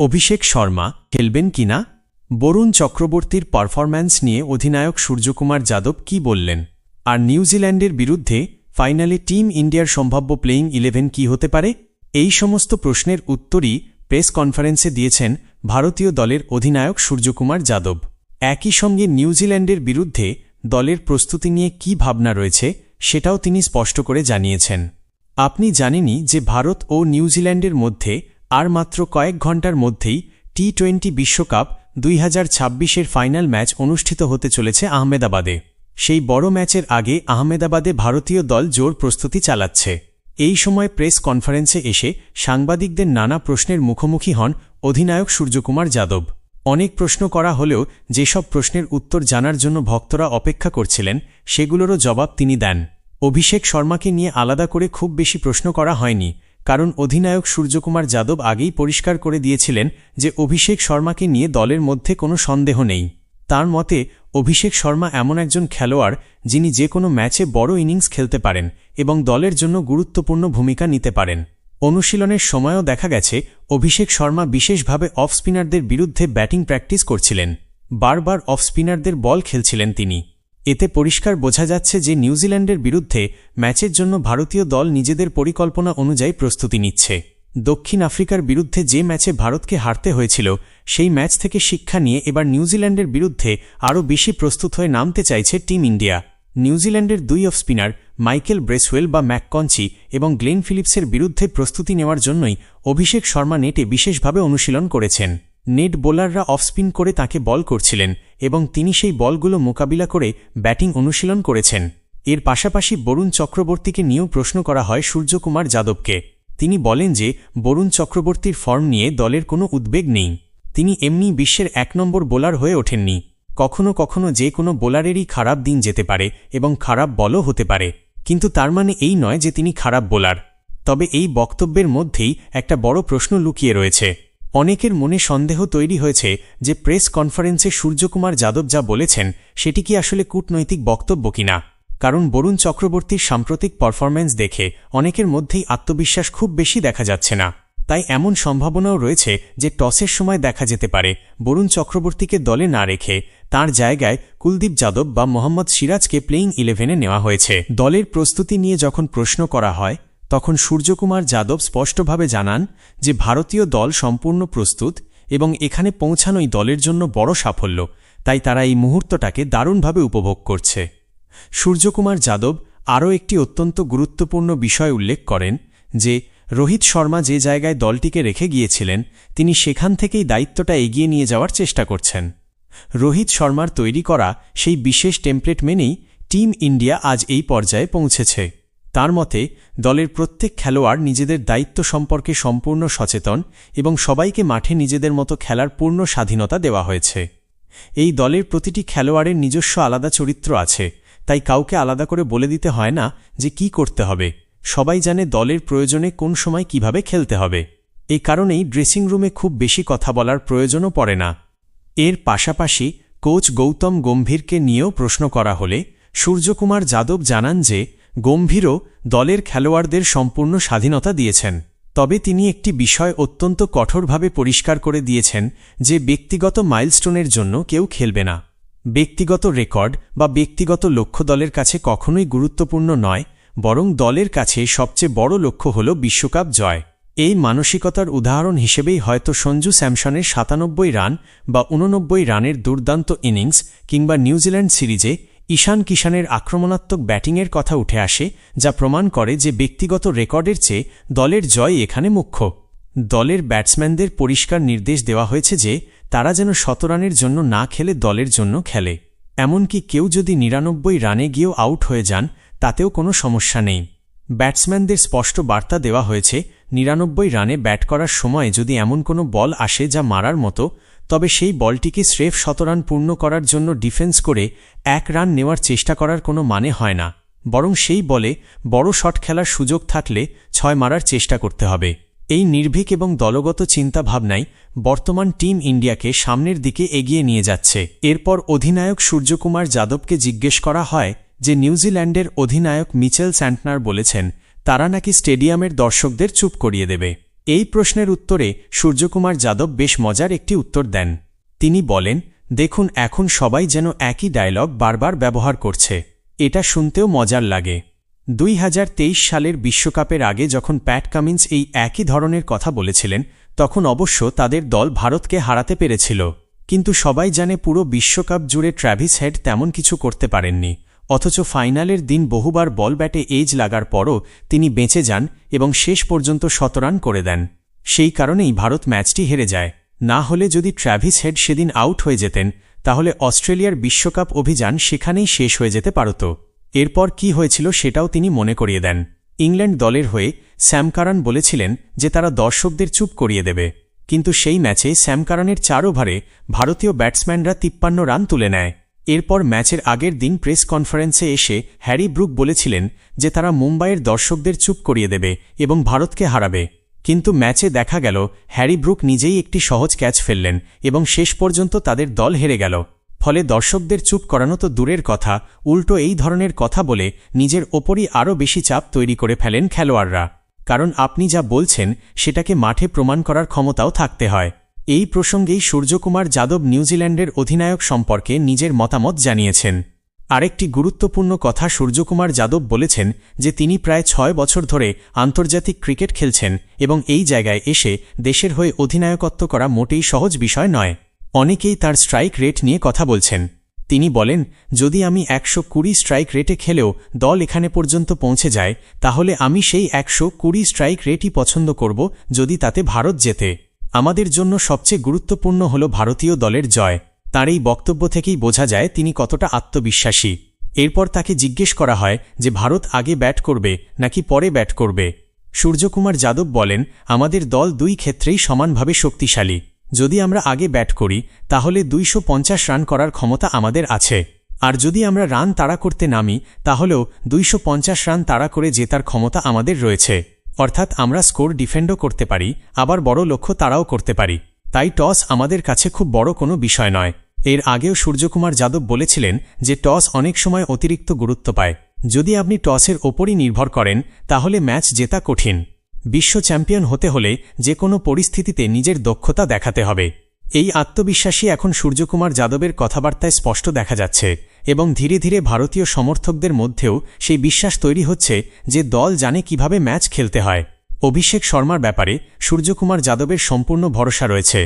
অভিষেক শর্মা খেলবেন কিনা? বরুণ চক্রবর্তীর পারফরম্যান্স নিয়ে অধিনায়ক সূর্যকুমার যাদব কি বললেন? আর নিউজিল্যান্ডের বিরুদ্ধে ফাইনালে টিম ইন্ডিয়ার সম্ভাব্য প্লেইং 11 কি হতে পারে? এই সমস্ত প্রশ্নের উত্তরই প্রেস কনফারেন্সে দিয়েছেন ভারতীয় দলের অধিনায়ক সূর্যকুমার যাদব। একই সঙ্গে নিউজিল্যান্ডের বিরুদ্ধে দলের প্রস্তুতি নিয়ে কী ভাবনা রয়েছে সেটাও তিনি স্পষ্ট করে জানিয়েছেন। আপনি জানেনই যে ভারত ও নিউজিল্যান্ডের মধ্যে আর মাত্র কয়েক ঘণ্টার মধ্যেই টি-20 বিশ্বকাপ 2026-এর ফাইনাল ম্যাচ অনুষ্ঠিত হতে চলেছে আহমেদাবাদে। সেই বড় ম্যাচের আগে আহমেদাবাদে ভারতীয় দল জোর প্রস্তুতি চালাচ্ছে। এই সময় প্রেস কনফারেন্সে এসে সাংবাদিকদের নানা প্রশ্নের মুখোমুখি হন অধিনায়ক সূর্যকুমার যাদব। অনেক প্রশ্ন করা হলেও যেসব প্রশ্নের উত্তর জানার জন্য ভক্তরা অপেক্ষা করছিলেন সেগুলোরও জবাব তিনি দেন। অভিষেক শর্মাকে নিয়ে আলাদা করে খুব বেশি প্রশ্ন করা হয়নি, কারণ অধিনায়ক সূর্যকুমার যাদব আগেই পরিষ্কার করে দিয়েছিলেন যে অভিষেক শর্মাকে নিয়ে দলের মধ্যে কোনো সন্দেহ নেই। তার মতে অভিষেক শর্মা এমন একজন খেলোয়াড় যিনি যে কোনো ম্যাচে বড় ইনিংস খেলতে পারেন এবং দলের জন্য গুরুত্বপূর্ণ ভূমিকা নিতে পারেন। অনুশীলনের সময়ও দেখা গেছে অভিষেক শর্মা বিশেষভাবে অফ স্পিনারদের বিরুদ্ধে ব্যাটিং প্র্যাকটিস করছিলেন। বারবার অফ স্পিনারদের বল খেলছিলেন তিনি। এতে পরিষ্কার বোঝা যাচ্ছে যে নিউজিল্যান্ডের বিরুদ্ধে ম্যাচের জন্য ভারতীয় দল নিজেদের পরিকল্পনা অনুযায়ী প্রস্তুতি নিচ্ছে। দক্ষিণ আফ্রিকার বিরুদ্ধে যে ম্যাচে ভারতকে হারতে হয়েছিল সেই ম্যাচ থেকে শিক্ষা নিয়ে এবার নিউজিল্যান্ডের বিরুদ্ধে আরও বেশি প্রস্তুত হয়ে নামতে চাইছে টিম ইন্ডিয়া। নিউজিল্যান্ডের দুই অফ স্পিনার মাইকেল ব্রেসওয়েল বা ম্যাককঞ্চি এবং গ্লেন ফিলিপসের বিরুদ্ধে প্রস্তুতি নেওয়ার জন্যই অভিষেক শর্মা নেটে বিশেষভাবে অনুশীলন করেছেন। নেট বোলাররা অফ স্পিন করে তাকে বল করছিলেন এবং তিনি সেই বলগুলো মোকাবিলা করে ব্যাটিং অনুশীলন করেছেন। এর পাশাপাশি বরুণ চক্রবর্তীকে নিয়েও প্রশ্ন করা হয় সূর্যকুমার যাদবকে। তিনি বলেন যে বরুণ চক্রবর্তীর ফর্ম নিয়ে দলের কোনো উদ্বেগ নেই। তিনি এমনি বিশ্বের 1 নম্বর বোলার হয়ে ওঠেননি। কখনো কখনো যে কোনো বোলারেরই খারাপ দিন যেতে পারে এবং খারাপ বলও হতে পারে, কিন্তু তার মানে এই নয় যে তিনি খারাপ বোলার। তবে এই বক্তব্যের মধ্যেই একটা বড় প্রশ্ন লুকিয়ে রয়েছে। অনেকের মনে সন্দেহ তৈরি হয়েছে যে প্রেস কনফারেন্সে সূর্যকুমার যাদব যা বলেছেন সেটি কি আসলে কূটনৈতিক বক্তব্য কিনা। কারণ বরুণ চক্রবর্তীর সাম্প্রতিক পারফরম্যান্স দেখে অনেকের মধ্যেই আত্মবিশ্বাস খুব বেশি দেখা যাচ্ছে না। তাই এমন সম্ভাবনাও রয়েছে যে টসের সময় দেখা যেতে পারে বরুণ চক্রবর্তীকে দলে না রেখে তার জায়গায় কুলদীপ যাদব বা মোহাম্মদ সিরাজকে প্লেইং 11-এ নেওয়া হয়েছে। দলের প্রস্তুতি নিয়ে যখন প্রশ্ন করা হয় তখন সূর্যকুমার যাদব স্পষ্টভাবে জানান যে ভারতীয় দল সম্পূর্ণ প্রস্তুত এবং এখানে পৌঁছানোই দলের জন্য বড় সাফল্য, তাই তারা এই মুহূর্তটাকে দারুণভাবে উপভোগ করছে। সূর্যকুমার যাদব আরও একটি অত্যন্ত গুরুত্বপূর্ণ বিষয় উল্লেখ করেন যে রোহিত শর্মা যে জায়গায় দলটিকে রেখে গিয়েছিলেন তিনি সেখান থেকেই দায়িত্বটা এগিয়ে নিয়ে যাওয়ার চেষ্টা করছেন। রোহিত শর্মার তৈরি করা সেই বিশেষ টেমপ্লেট মেনেই টিম ইন্ডিয়া আজ এই পর্যায়ে পৌঁছেছে। তার মতে দলের প্রত্যেক খেলোয়াড় নিজেদের দায়িত্ব সম্পর্কে সম্পূর্ণ সচেতন এবং সবাইকে মাঠে নিজেদের মতো খেলার পূর্ণ স্বাধীনতা দেওয়া হয়েছে। এই দলের প্রতিটি খেলোয়াড়ের নিজস্ব আলাদা চরিত্র আছে, তাই কাউকে আলাদা করে বলে দিতে হয় না যে কি করতে হবে। সবাই জানে দলের প্রয়োজনে কোন সময় কিভাবে খেলতে হবে। এই কারণেই ড্রেসিং রুমে খুব বেশি কথা বলার প্রয়োজনও পড়ে না। এর পাশাপাশি কোচ গৌতম গম্ভীরকে নিয়েও প্রশ্ন করা হলে সূর্যকুমার যাদব জানান যে গম্ভীরও দলের খেলোয়াড়দের সম্পূর্ণ স্বাধীনতা দিয়েছেন। তবে তিনি একটি বিষয় অত্যন্ত কঠোরভাবে পরিষ্কার করে দিয়েছেন যে ব্যক্তিগত মাইলস্টোনের জন্য কেউ খেলবে না। ব্যক্তিগত রেকর্ড বা ব্যক্তিগত লক্ষ্য দলের কাছে কখনোই গুরুত্বপূর্ণ নয়, বরং দলের কাছে সবচেয়ে বড় লক্ষ্য হল বিশ্বকাপ জয়। এই মানসিকতার উদাহরণ হিসেবেই হয়তো সঞ্জু স্যামসনের 97 রান বা 89 রানের দুর্দান্ত ইনিংস কিংবা নিউজিল্যান্ড সিরিজে ঈশান কিষানের আক্রমণাত্মক ব্যাটিংয়ের কথা উঠে আসে, যা প্রমাণ করে যে ব্যক্তিগত রেকর্ডের চেয়ে দলের জয় এখানে মুখ্য। দলের ব্যাটসম্যানদের পরিষ্কার নির্দেশ দেওয়া হয়েছে যে তারা যেন 100 রানের জন্য না খেলে দলের জন্য খেলে। এমনকি কেউ যদি 99 রানে গিয়েও আউট হয়ে যান তাতেও কোনো সমস্যা নেই। ব্যাটসম্যানদের স্পষ্ট বার্তা দেওয়া হয়েছে 99 রানে ব্যাট করার সময় যদি এমন কোনো বল আসে যা মারার মতো, তবে সেই বলটিকে স্রেফ 100 রান পূর্ণ করার জন্য ডিফেন্স করে 1 রান নেওয়ার চেষ্টা করার কোনো মানে হয় না, বরং সেই বলে বড় শট খেলার সুযোগ থাকলে 6 মারার চেষ্টা করতে হবে। এই নির্ভীক এবং দলগত চিন্তাভাবনাই বর্তমান টিম ইন্ডিয়াকে সামনের দিকে এগিয়ে নিয়ে যাচ্ছে। এরপর অধিনায়ক সূর্যকুমার যাদবকে জিজ্ঞেস করা হয় যে নিউজিল্যান্ডের অধিনায়ক মিচেল স্যান্টনার বলেছেন তারা নাকি স্টেডিয়ামের দর্শকদের চুপ করিয়ে দেবে। এই প্রশ্নের উত্তরে সূর্যকুমার যাদব বেশ মজার একটি উত্তর দেন। তিনি বলেন, দেখুন এখন সবাই যেন একই ডায়লগ বারবার ব্যবহার করছে, এটা শুনতেও মজার লাগে। 2023 সালের বিশ্বকাপের আগে যখন প্যাট কামিন্স এই একই ধরনের কথা বলেছিলেন, তখন অবশ্য তাদের দল ভারতকে হারাতে পেরেছিল, কিন্তু সবাই জানে পুরো বিশ্বকাপ জুড়ে ট্র্যাভিস হেড তেমন কিছু করতে পারেননি। অথচ ফাইনালের দিন বহুবার বল ব্যাটে এজ লাগার পরও তিনি বেঁচে যান এবং শেষ পর্যন্ত 17 রান করে দেন। সেই কারণেই ভারত ম্যাচটি হেরে যায়। না হলে যদি ট্র্যাভিস হেড সেদিন আউট হয়ে যেতেন, তাহলে অস্ট্রেলিয়ার বিশ্বকাপ অভিযান সেখানেই শেষ হয়ে যেতে পারত। এরপর কি হয়েছিল সেটাও তিনি মনে করিয়ে দেন। ইংল্যান্ড দলের হয়ে স্যাম কারান বলেছিলেন যে তারা দর্শকদের চুপ করিয়ে দেবে, কিন্তু সেই ম্যাচে স্যাম কারানের 4 ওভারে ভারতীয় ব্যাটসম্যানরা 53 রান তুলে নেয়। এরপর ম্যাচের আগের দিন প্রেস কনফারেন্সে এসে হ্যারি ব্রুক বলেছিলেন যে তারা মুম্বাইয়ের দর্শকদের চুপ করিয়ে দেবে এবং ভারতকে হারাবে। কিন্তু ম্যাচে দেখা গেল হ্যারি ব্রুক নিজেই একটি সহজ ক্যাচ ফেললেন এবং শেষ পর্যন্ত তাদের দল হেরে গেল। ফলে দর্শকদের চুপ করানো তো দূরের কথা, উল্টো এই ধরনের কথা বলে নিজের ওপরই আরও বেশি চাপ তৈরি করে ফেলেন খেলোয়াড়রা। কারণ আপনি যা বলছেন সেটাকে মাঠে প্রমাণ করার ক্ষমতাও থাকতে হয়। এই প্রসঙ্গেই সূর্যকুমার যাদব নিউজিল্যান্ডের অধিনায়ক সম্পর্কে নিজের মতামত জানিয়েছেন। আরেকটি গুরুত্বপূর্ণ কথা সূর্যকুমার যাদব বলেছেন যে তিনি প্রায় 6 বছর ধরে আন্তর্জাতিক ক্রিকেট খেলছেন এবং এই জায়গায় এসে দেশের হয়ে অধিনায়কত্ব করা মোটেই সহজ বিষয় নয়। অনেকেই তার স্ট্রাইক রেট নিয়ে কথা বলছেন। তিনি বলেন, যদি আমি 120 স্ট্রাইক রেটে খেলেও দল এখানে পর্যন্ত পৌঁছে যায়, তাহলে আমি সেই 120 স্ট্রাইক রেটই পছন্দ করব যদি তাতে ভারত জেতে। আমাদের জন্য সবচেয়ে গুরুত্বপূর্ণ হল ভারতীয় দলের জয়। তার এই বক্তব্য থেকেই বোঝা যায় তিনি কতটা আত্মবিশ্বাসী। এরপর তাকে জিজ্ঞেস করা হয় যে ভারত আগে ব্যাট করবে নাকি পরে ব্যাট করবে। সূর্যকুমার যাদব বলেন, আমাদের দল 2 ক্ষেত্রেই সমানভাবে শক্তিশালী। যদি আমরা আগে ব্যাট করি তাহলে 250 রান করার ক্ষমতা আমাদের আছে, আর যদি আমরা রান তাড়া করতে নামি তাহলেও 250 রান তাড়া করে জেতার ক্ষমতা আমাদের রয়েছে। অর্থাৎ আমরা স্কোর ডিফেন্ডও করতে পারি, আবার বড় লক্ষ্য তাড়াও করতে পারি। তাই টস আমাদের কাছে খুব বড় কোনো বিষয় নয়। এর আগেও সূর্যকুমার যাদব বলেছিলেন যে টস অনেক সময় অতিরিক্ত গুরুত্ব পায়। যদি আপনি টসের ওপরই নির্ভর করেন তাহলে ম্যাচ জেতা কঠিন। বিশ্ব চ্যাম্পিয়ন হতে হলে যে কোনো পরিস্থিতিতে নিজের দক্ষতা দেখাতে হবে। এই আত্মবিশ্বাসী এখন সূর্যকুমার যাদবের কথাবার্তায় স্পষ্ট দেখা যাচ্ছে এবং ধীরে ধীরে ভারতীয় সমর্থকদের মধ্যেও সেই বিশ্বাস তৈরি হচ্ছে যে দল জানে কিভাবে ম্যাচ খেলতে হয়। অভিষেক শর্মার ব্যাপারে সূর্যকুমার যাদবের সম্পূর্ণ ভরসা রয়েছে।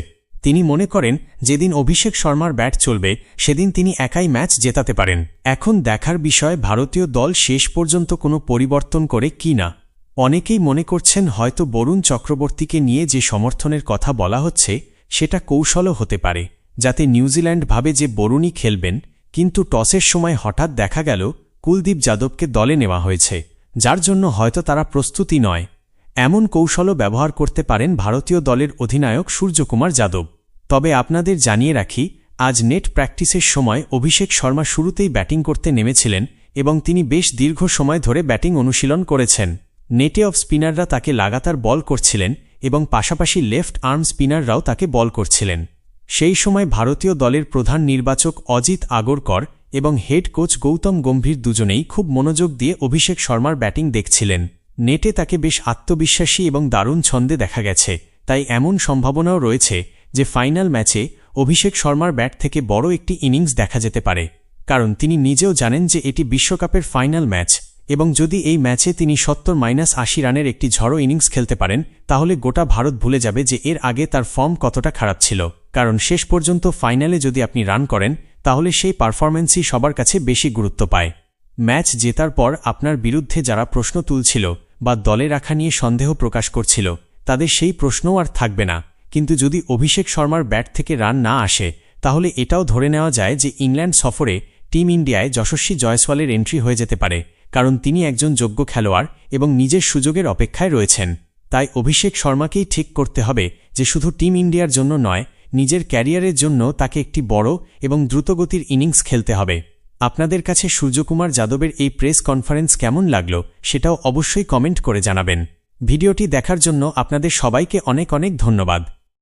তিনি মনে করেন যেদিন অভিষেক শর্মার ব্যাট চলবে সেদিন তিনি একাই ম্যাচ জেতাতে পারেন। এখন দেখার বিষয় ভারতীয় দল শেষ পর্যন্ত কোনো পরিবর্তন করে কি না। অনেকেই মনে করছেন হয়তো বরুণ চক্রবর্তীকে নিয়ে যে সমর্থনের কথা বলা হচ্ছে সেটা কৌশলও হতে পারে, যাতে নিউজিল্যান্ড ভাবে যে বরুণই খেলবেন। কিন্তু টসের সময় হঠাৎ দেখা গেল কুলদীপ যাদবকে দলে নেওয়া হয়েছে, যার জন্য হয়তো তারা প্রস্তুতি নয়। এমন কৌশলও ব্যবহার করতে পারেন ভারতীয় দলের অধিনায়ক সূর্যকুমার যাদব। তবে আপনাদের জানিয়ে রাখি, আজ নেট প্র্যাকটিসের সময় অভিষেক শর্মা শুরুতেই ব্যাটিং করতে নেমেছিলেন এবং তিনি বেশ দীর্ঘ সময় ধরে ব্যাটিং অনুশীলন করেছেন। নেটে অফ স্পিনাররা তাকে লাগাতার বল করছিলেন এবং পাশাপাশি লেফট আর্ম স্পিনাররাও তাকে বল করছিলেন। সেই সময় ভারতীয় দলের প্রধান নির্বাচক অজিত আগরকর এবং হেড কোচ গৌতম গম্ভীর দুজনেই খুব মনোযোগ দিয়ে অভিষেক শর্মার ব্যাটিং দেখছিলেন। নেটে তাকে বেশ আত্মবিশ্বাসী এবং দারুণ ছন্দে দেখা গেছে। তাই এমন সম্ভাবনাও রয়েছে যে ফাইনাল ম্যাচে অভিষেক শর্মার ব্যাট থেকে বড় একটি ইনিংস দেখা যেতে পারে, কারণ তিনি নিজেও জানেন যে এটি বিশ্বকাপের ফাইনাল ম্যাচ এবং যদি এই ম্যাচে তিনি 70-80 রানের একটি ঝড়ো ইনিংস খেলতে পারেন তাহলে গোটা ভারত ভুলে যাবে যে এর আগে তার ফর্ম কতটা খারাপ ছিল। কারণ শেষ পর্যন্ত ফাইনালে যদি আপনি রান করেন তাহলে সেই পারফরম্যান্সই সবার কাছে বেশি গুরুত্ব পায়। ম্যাচ জেতার পর আপনার বিরুদ্ধে যারা প্রশ্ন তুলছিল বা দলে রাখা নিয়ে সন্দেহ প্রকাশ করছিল তাদের সেই প্রশ্নও আর থাকবে না। কিন্তু যদি অভিষেক শর্মার ব্যাট থেকে রান না আসে তাহলে এটাও ধরে নেওয়া যায় যে ইংল্যান্ড সফরে টিম ইন্ডিয়ায় যশস্বী জয়সওয়ালের এন্ট্রি হয়ে যেতে পারে, কারণ তিনি একজন যোগ্য খেলোয়াড় এবং নিজের সুযোগের অপেক্ষায় রয়েছেন। তাই অভিষেক শর্মাকেই ঠিক করতে হবে যে শুধু টিম ইন্ডিয়ার জন্য নয়, নিজের ক্যারিয়ারের জন্য তাকে একটি বড় এবং দ্রুতগতির ইনিংস খেলতে হবে। আপনাদের কাছে সূর্যকুমার যাদবের এই প্রেস কনফারেন্স কেমন লাগলো সেটাও অবশ্যই কমেন্ট করে জানাবেন। ভিডিওটি দেখার জন্য আপনাদের সবাইকে অনেক অনেক ধন্যবাদ।